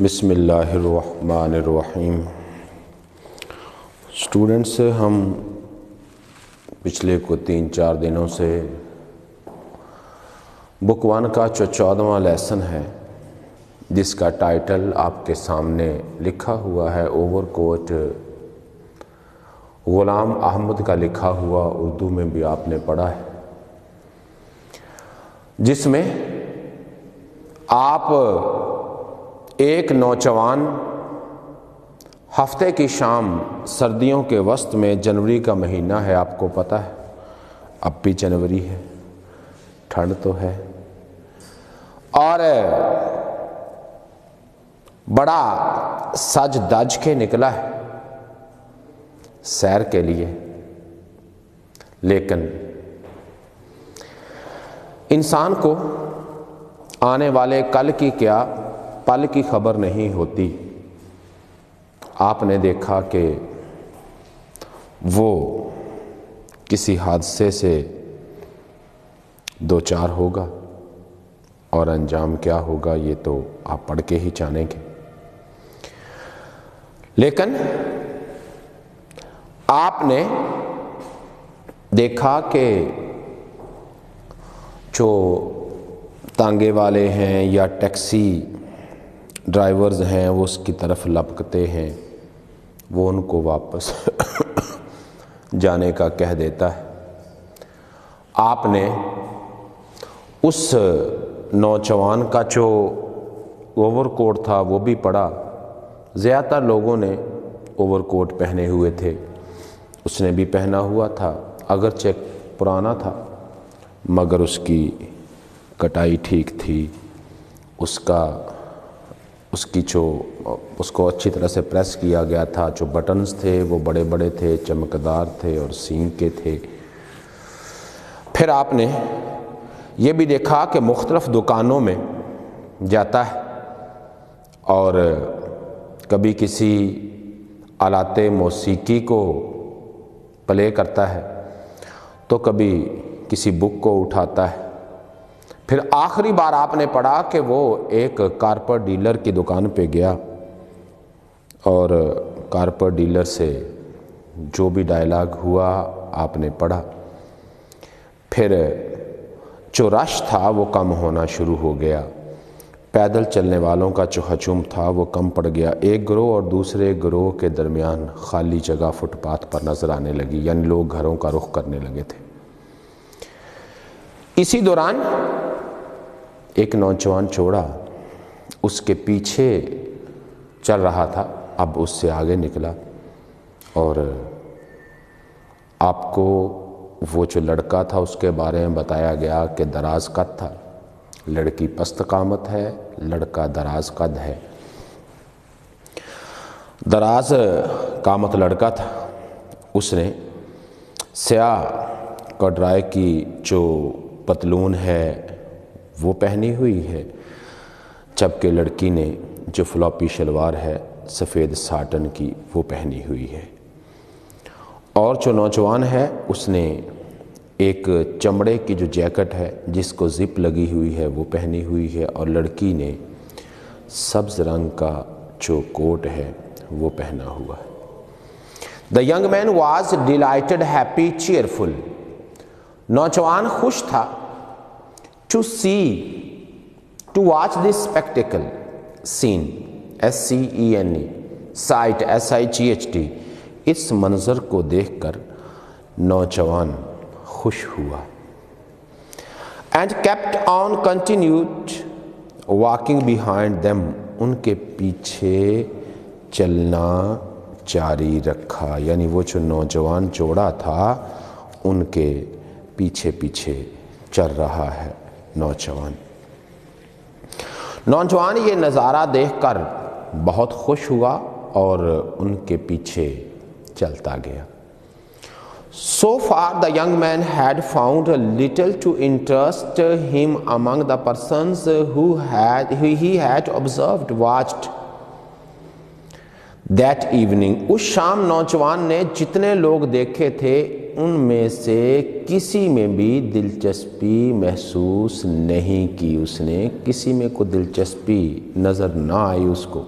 بسم اللہ الرحمن الرحیم۔ اسٹوڈنٹس، ہم پچھلے 3-4 دنوں سے بک 1 کا جو 14واں لیسن ہے، جس کا ٹائٹل آپ کے سامنے لکھا ہوا ہے، اوور کوٹ غلام احمد کا لکھا ہوا، اردو میں بھی آپ نے پڑھا ہے، جس میں آپ ایک نوجوان ہفتے کی شام، سردیوں کے وسط میں، جنوری کا مہینہ ہے، آپ کو پتہ ہے اب بھی جنوری ہے، ٹھنڈ تو ہے، اور بڑا سج دج کے نکلا ہے سیر کے لیے، لیکن انسان کو آنے والے کل کی کیا پل کی خبر نہیں ہوتی۔ آپ نے دیکھا کہ وہ کسی حادثے سے دوچار ہوگا، اور انجام کیا ہوگا یہ تو آپ پڑھ کے ہی جانیں گے، لیکن آپ نے دیکھا کہ جو تانگے والے ہیں یا ٹیکسی ڈرائیورز ہیں، وہ اس کی طرف لپکتے ہیں، وہ ان کو واپس جانے کا کہہ دیتا ہے۔ آپ نے اس نوجوان کا جو اوور کوٹ تھا وہ بھی پڑھا، زیادہ تر لوگوں نے اوور کوٹ پہنے ہوئے تھے، اس نے بھی پہنا ہوا تھا، اگرچہ پرانا تھا مگر اس کی کٹائی ٹھیک تھی، اس کو اچھی طرح سے پریس کیا گیا تھا، جو بٹنز تھے وہ بڑے بڑے تھے، چمکدار تھے اور سین کے تھے۔ پھر آپ نے یہ بھی دیکھا کہ مختلف دکانوں میں جاتا ہے اور کبھی کسی آلات موسیقی کو پلے کرتا ہے تو کبھی کسی بک کو اٹھاتا ہے۔ پھر آخری بار آپ نے پڑھا کہ وہ ایک کارپر ڈیلر کی دکان پہ گیا اور کارپر ڈیلر سے جو بھی ڈائلاگ ہوا آپ نے پڑھا۔ پھر جو رش تھا وہ کم ہونا شروع ہو گیا، پیدل چلنے والوں کا جو ہجوم تھا وہ کم پڑ گیا، ایک گروہ اور دوسرے گروہ کے درمیان خالی جگہ فٹ پاتھ پر نظر آنے لگی، یعنی لوگ گھروں کا رخ کرنے لگے تھے۔ اسی دوران ایک نوجوان چوڑا اس کے پیچھے چل رہا تھا، اب اس سے آگے نکلا اور آپ کو وہ جو لڑکا تھا اس کے بارے میں بتایا گیا کہ دراز قد تھا، لڑکی پست قامت ہے، لڑکا دراز قد ہے۔ دراز قامت لڑکا تھا، اس نے سیاہ کڈرائے کی جو پتلون ہے وہ پہنی ہوئی ہے، جبکہ لڑکی نے جو فلاپی شلوار ہے سفید ساٹن کی وہ پہنی ہوئی ہے، اور جو نوجوان ہے اس نے ایک چمڑے کی جو جیکٹ ہے جس کو زپ لگی ہوئی ہے وہ پہنی ہوئی ہے، اور لڑکی نے سبز رنگ کا جو کوٹ ہے وہ پہنا ہوا ہے۔ The young man was delighted, happy, cheerful. نوجوان خوش تھا to watch this spectacle, scene, S-C-E-N-E, sight, S-I-G-H-T، اس منظر کو دیکھ کر نوجوان خوش ہوا۔ And kept on continued walking behind them، ان کے پیچھے چلنا جاری رکھا، یعنی وہ جو نوجوان جوڑا تھا ان کے پیچھے پیچھے چل رہا ہے نوجوان یہ نظارہ دیکھ کر بہت خوش ہوا اور ان کے پیچھے چلتا گیا۔ So far the young man had found little to interest him among the persons who he had observed, watched that evening۔ اس شام نوجوان نے جتنے لوگ دیکھے تھے ان میں سے کسی میں بھی دلچسپی محسوس نہیں کی، اس نے کسی میں کوئی دلچسپی نظر نہ آئی اس کو.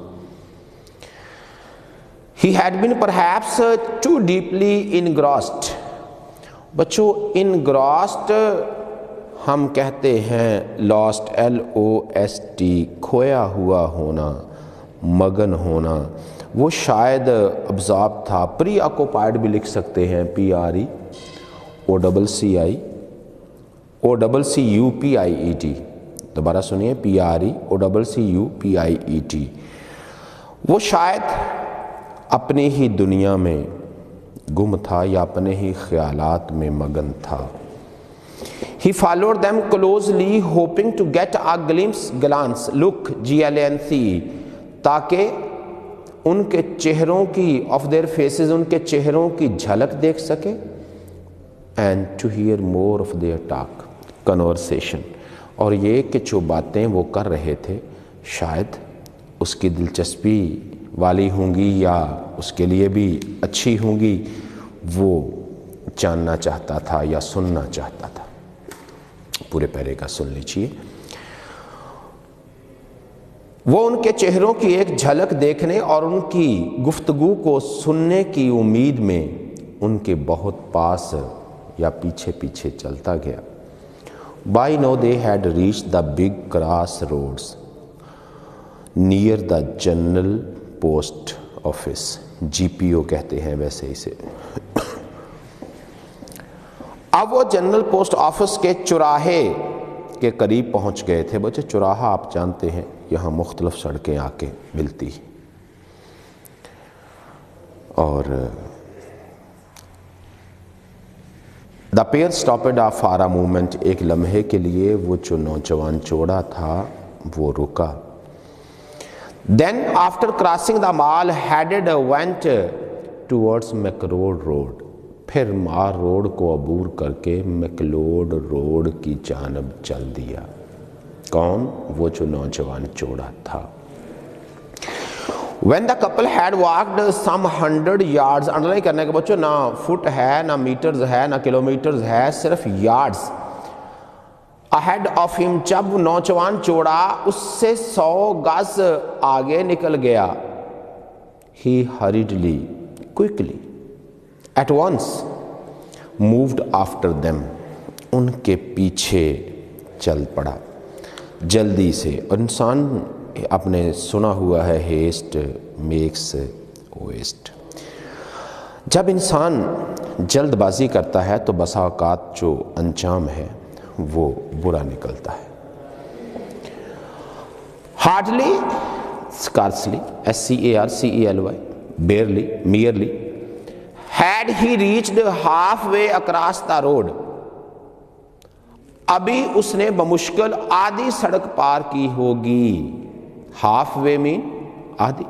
He had been perhaps too deeply engrossed. بچوں engrossed ہم کہتے ہیں lost LOST کھویا ہوا ہونا، مگن ہونا. وہ شاید ابزارب تھا. پری آکوپائڈ بھی لکھ سکتے ہیں PREOCCIOUPIET. دوبارہ سنیے PREOCCUPIET. وہ شاید اپنی ہی دنیا میں گم تھا یا اپنے ہی خیالات میں مگن تھا. He followed them closely hoping to get a glance look GLANCE تاکہ ان کے چہروں کی of their faces ان کے چہروں کی جھلک دیکھ سکے and to hear more of their talk conversation. اور یہ کہ جو باتیں وہ کر رہے تھے شاید اس کی دلچسپی والی ہوں گی یا اس کے لیے بھی اچھی ہوں گی، وہ جاننا چاہتا تھا یا سننا چاہتا تھا. پورے پیرے کا سن لیجیے. وہ ان کے چہروں کی ایک جھلک دیکھنے اور ان کی گفتگو کو سننے کی امید میں ان کے بہت پاس یا پیچھے پیچھے چلتا گیا. By now they had reached the big crossroads near the General Post Office. GPO کہتے ہیں ویسے اسے. اب وہ جنرل پوسٹ آفس کے چوراہے کے قریب پہنچ گئے تھے. بچے چوراہا آپ جانتے ہیں یہاں مختلف سڑکیں آ کے ملتی ہیں اور the pair stopped for a moment. ایک لمحے کے لیے وہ جو نوجوان چوڑا تھا وہ رکا. Then after crossing the mall headed went towards McLeod road. پھر مار روڈ کو عبور کر کے میکلوڈ روڈ کی جانب چل دیا. کون؟ وہ جو نوجوان چوڑا تھا. When the couple had walked some 100 yards, underline کرنے کے بچوں نہ فٹ ہے نہ میٹرز ہے نہ کلومیٹرز ہے، صرف یارڈز. ahead of him جب نوجوان چوڑا اس سے 100 گز آگے نکل گیا. he hurriedly quickly at once moved after them. ان کے پیچھے چل پڑا جلدی سے. انسان اپنے سنا ہوا ہے ہیسٹ میکس ویسٹ. جب انسان جلد بازی کرتا ہے تو بسا اوقات جو انجام ہے وہ برا نکلتا ہے. hardly scarcely SCARCELY barely merely had he reached halfway across the road. ابھی اس نے بمشکل آدھی سڑک پار کی ہوگی. ہاف وے مین آدھی،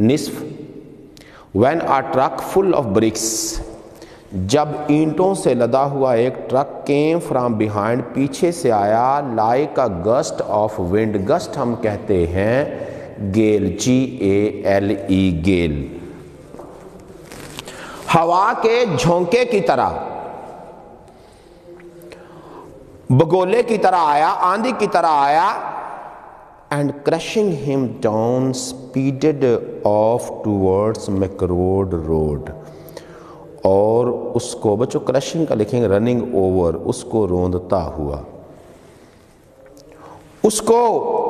نصف. when a truck full of bricks جب اینٹوں سے لدا ہوا ایک ٹرک came from behind پیچھے سے آیا like a gust of wind. gust ہم کہتے ہیں گیل GALE گیل. ہوا کے جھونکے کی طرح بگولے کی طرح آیا، آندھی کی طرح آیا. and crushing him down speeded off towards McRoad Road. اور اس کو بچوں کرشنگ کا لکھیں گے رننگ اوور، اس کو روندتا ہوا، اس کو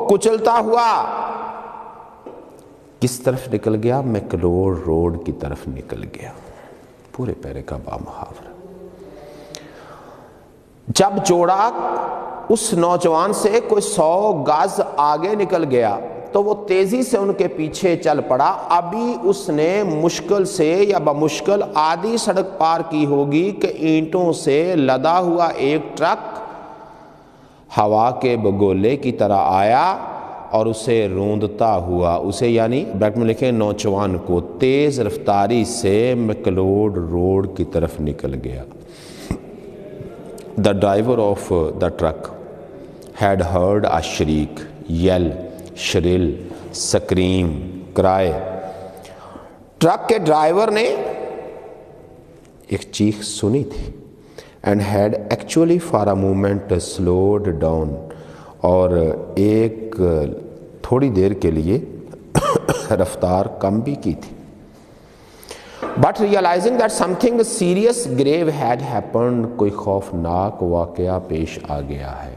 کچلتا ہوا کس طرف نکل گیا؟ میکلوڈ روڈ کی طرف نکل گیا. پورے پیرے کا با محاورہ. جب جوڑا اس نوجوان سے کوئی 100 گز آگے نکل گیا تو وہ تیزی سے ان کے پیچھے چل پڑا. ابھی اس نے مشکل سے یا بمشکل آدھی سڑک پار کی ہوگی کہ اینٹوں سے لدا ہوا ایک ٹرک ہوا کے بگولے کی طرح آیا اور اسے روندتا ہوا، اسے یعنی بریکٹ میں لکھیں نوجوان کو، تیز رفتاری سے میکلوڈ روڈ کی طرف نکل گیا. The driver of the truck had heard a shriek, yell, shrill, scream, cry. Truck کے ڈرائیور نے ایک چیخ سنی تھی. And had actually for a moment slowed down, اور ایک تھوڑی دیر کے لیے رفتار کم بھی کی تھی. But realising that something serious grave had happened, کوئی خوفناک واقعہ پیش آ گیا ہے.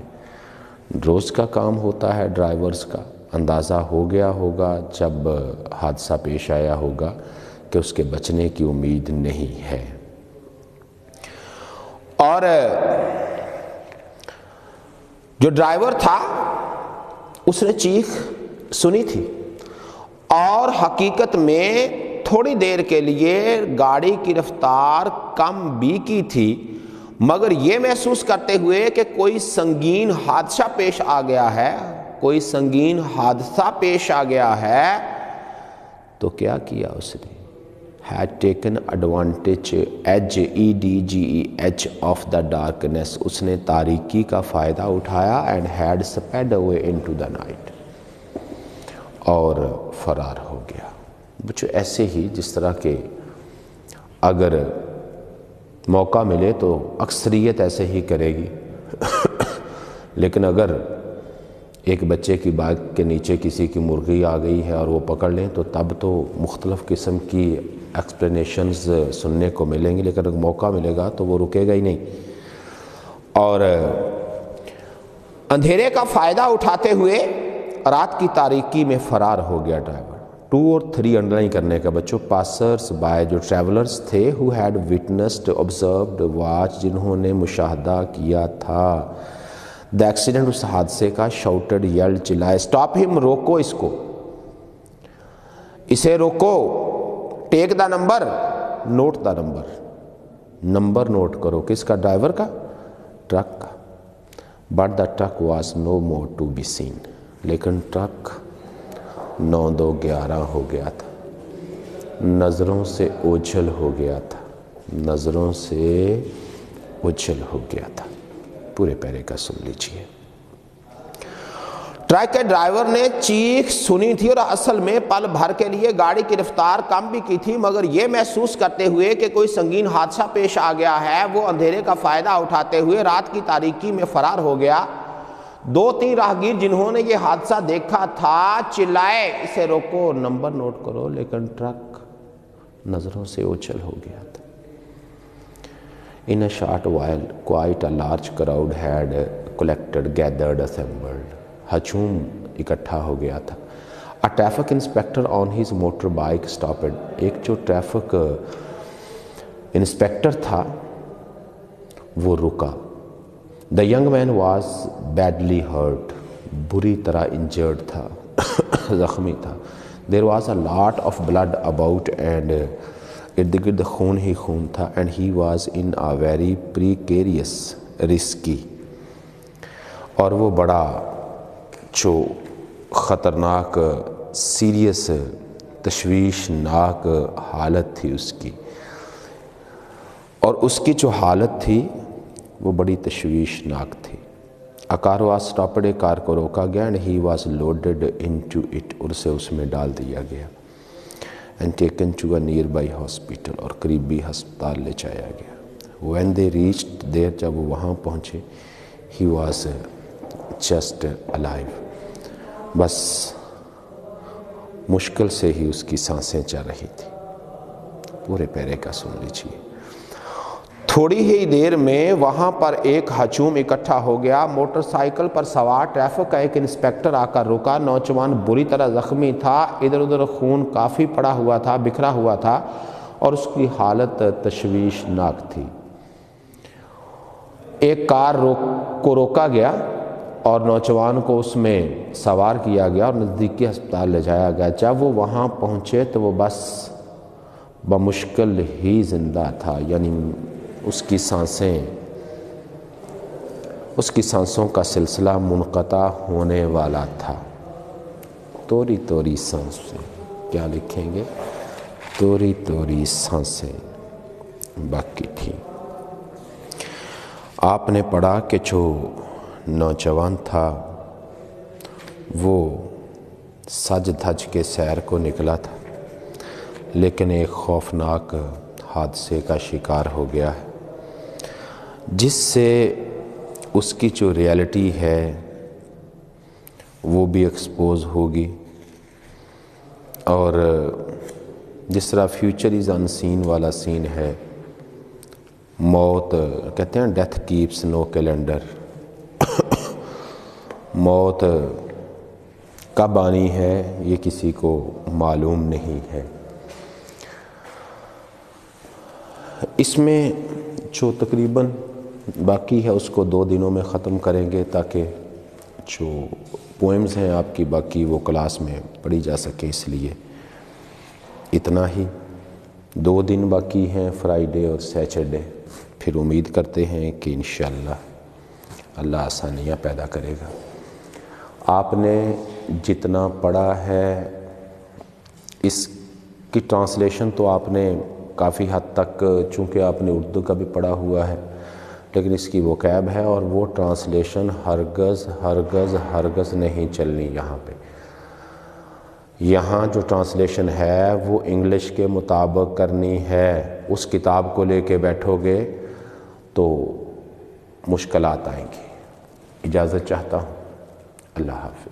روز کا کام ہوتا ہے ڈرائیورز کا, اندازہ ہو گیا ہوگا جب حادثہ پیش آیا ہوگا کہ اس کے بچنے کی امید نہیں ہے. اور جو ڈرائیور تھا اس نے چیخ سنی تھی اور حقیقت میں تھوڑی دیر کے لیے گاڑی کی رفتار کم بھی کی تھی, مگر یہ محسوس کرتے ہوئے کہ کوئی سنگین حادثہ پیش آ گیا ہے, کوئی سنگین حادثہ پیش آ گیا ہے. تو کیا کیا اس نے؟ had taken advantage EDGEH of the darkness, اس نے تاریکی کا فائدہ اٹھایا and had sped away into the night, اور فرار ہو گیا. بچوں ایسے ہی جس طرح کہ اگر موقع ملے تو اکثریت ایسے ہی کرے گی لیکن اگر ایک بچے کی بائک کے نیچے کسی کی مرغی آ گئی ہے اور وہ پکڑ لیں تو تب تو مختلف قسم کی ایکسپلینیشنز سننے کو ملیں گی, لیکن اگر موقع ملے گا تو وہ رکے گا ہی نہیں. اور اندھیرے کا فائدہ اٹھاتے ہوئے رات کی تاریکی میں فرار ہو گیا ڈرائیور. 2 اور 3 انڈرلائن کرنے کا بچوں. پاسرز بائے, جو ٹریولرز تھے, who had witnessed, observed, watched, جنہوں نے مشاہدہ کیا تھا the accident, اس حادثے کا. shouted, yelled, چلائے. stop him, روکو اس کو, اسے روکو. take the number, note the number, number note کرو. کس کا؟ ڈرائیور کا, ٹرک کا. but the truck was no more to be seen, لیکن ٹرک 9-2-11 ہو گیا تھا, نظروں سے اوجھل ہو گیا تھا, نظروں سے اوجھل ہو گیا تھا. پورے پیرے کا سن لیجئے. ٹرک کے ڈرائیور نے چیخ سنی تھی اور اصل میں پل بھر کے لیے گاڑی کی رفتار کم بھی کی تھی, مگر یہ محسوس کرتے ہوئے کہ کوئی سنگین حادثہ پیش آ گیا ہے, وہ اندھیرے کا فائدہ اٹھاتے ہوئے رات کی تاریکی میں فرار ہو گیا. 2-3 راہگیر جنہوں نے یہ حادثہ دیکھا تھا چلائے, اسے روکو, نمبر نوٹ کرو, لیکن ٹرک نظروں سے اوجھل ہو گیا تھا. In a short while, quite a large crowd had collected, gathered, assembled. ہجوم اکٹھا ہو گیا تھا. A traffic inspector on his motorbike stopped. ایک جو ٹریفک انسپیکٹر تھا وہ رکا. The young man was badly hurt. بری طرح injured تھا, زخمی تھا. There was a lot of blood about and ارد گرد خون ہی خون تھا. And he was in a very precarious, risky, اور وہ بڑا جو خطرناک, سیریس, تشویشناک حالت تھی اس کی, اور اس کی جو حالت تھی وہ بڑی تشویشناک تھی. A car was stopped, کار کو روکا گیا. And he was loaded into it, اور اسے اس میں ڈال دیا گیا. And taken to a nearby hospital, اور قریبی ہسپتال لے جایا گیا. When they reached there, جب وہ وہاں پہنچے, he was just alive. بس مشکل سے ہی اس کی سانسیں چل رہی تھی. پورے پیرے کا سن لیجیے. تھوڑی ہی دیر میں وہاں پر ایک ہجوم اکٹھا ہو گیا. موٹر سائیکل پر سوار ٹریفک کا ایک انسپیکٹر آ کر رکا. نوجوان بری طرح زخمی تھا, ادھر ادھر خون کافی پڑا ہوا تھا, بکھرا ہوا تھا, اور اس کی حالت تشویشناک تھی. ایک کار کو روکا گیا اور نوجوان کو اس میں سوار کیا گیا اور نزدیکی ہسپتال لے جایا گیا. جب وہ وہاں پہنچے تو وہ بس بمشکل ہی زندہ تھا, یعنی اس کی سانسوں کا سلسلہ منقطع ہونے والا تھا. توری توری سانسیں, کیا لکھیں گے؟ توری توری سانسیں باقی تھی. آپ نے پڑھا کہ جو نوجوان تھا وہ سج دھج کے سیر کو نکلا تھا, لیکن ایک خوفناک حادثے کا شکار ہو گیا ہے، جس سے اس کی جو ریالٹی ہے وہ بھی ایکسپوز ہوگی، اور جس طرح فیوچر از ان سین والا سین ہے، موت کہتے ہیں ڈیتھ کیپس نو کیلنڈر، موت کب آنی ہے یہ کسی کو معلوم نہیں ہے۔ اس میں جو تقریباً باقی ہے اس کو 2 دنوں میں ختم کریں گے، تاکہ جو پوئمز ہیں آپ کی باقی وہ کلاس میں پڑھی جا سکے، اس لیے اتنا ہی۔ 2 دن باقی ہیں، فرائیڈے اور سیچرڈے، پھر امید کرتے ہیں کہ انشاءاللہ اللہ آسانیاں پیدا کرے گا۔ آپ نے جتنا پڑھا ہے اس کی ٹرانسلیشن تو آپ نے کافی حد تک، چونکہ آپ نے اردو کا بھی پڑھا ہوا ہے، لیکن اس کی وکیب ہے، اور وہ ٹرانسلیشن ہرگز ہرگز ہرگز نہیں چلنی یہاں پہ۔ یہاں جو ٹرانسلیشن ہے وہ انگلش کے مطابق کرنی ہے۔ اس کتاب کو لے کے بیٹھو گے تو مشکلات آئیں گی۔ اجازت چاہتا ہوں، اللہ حافظ۔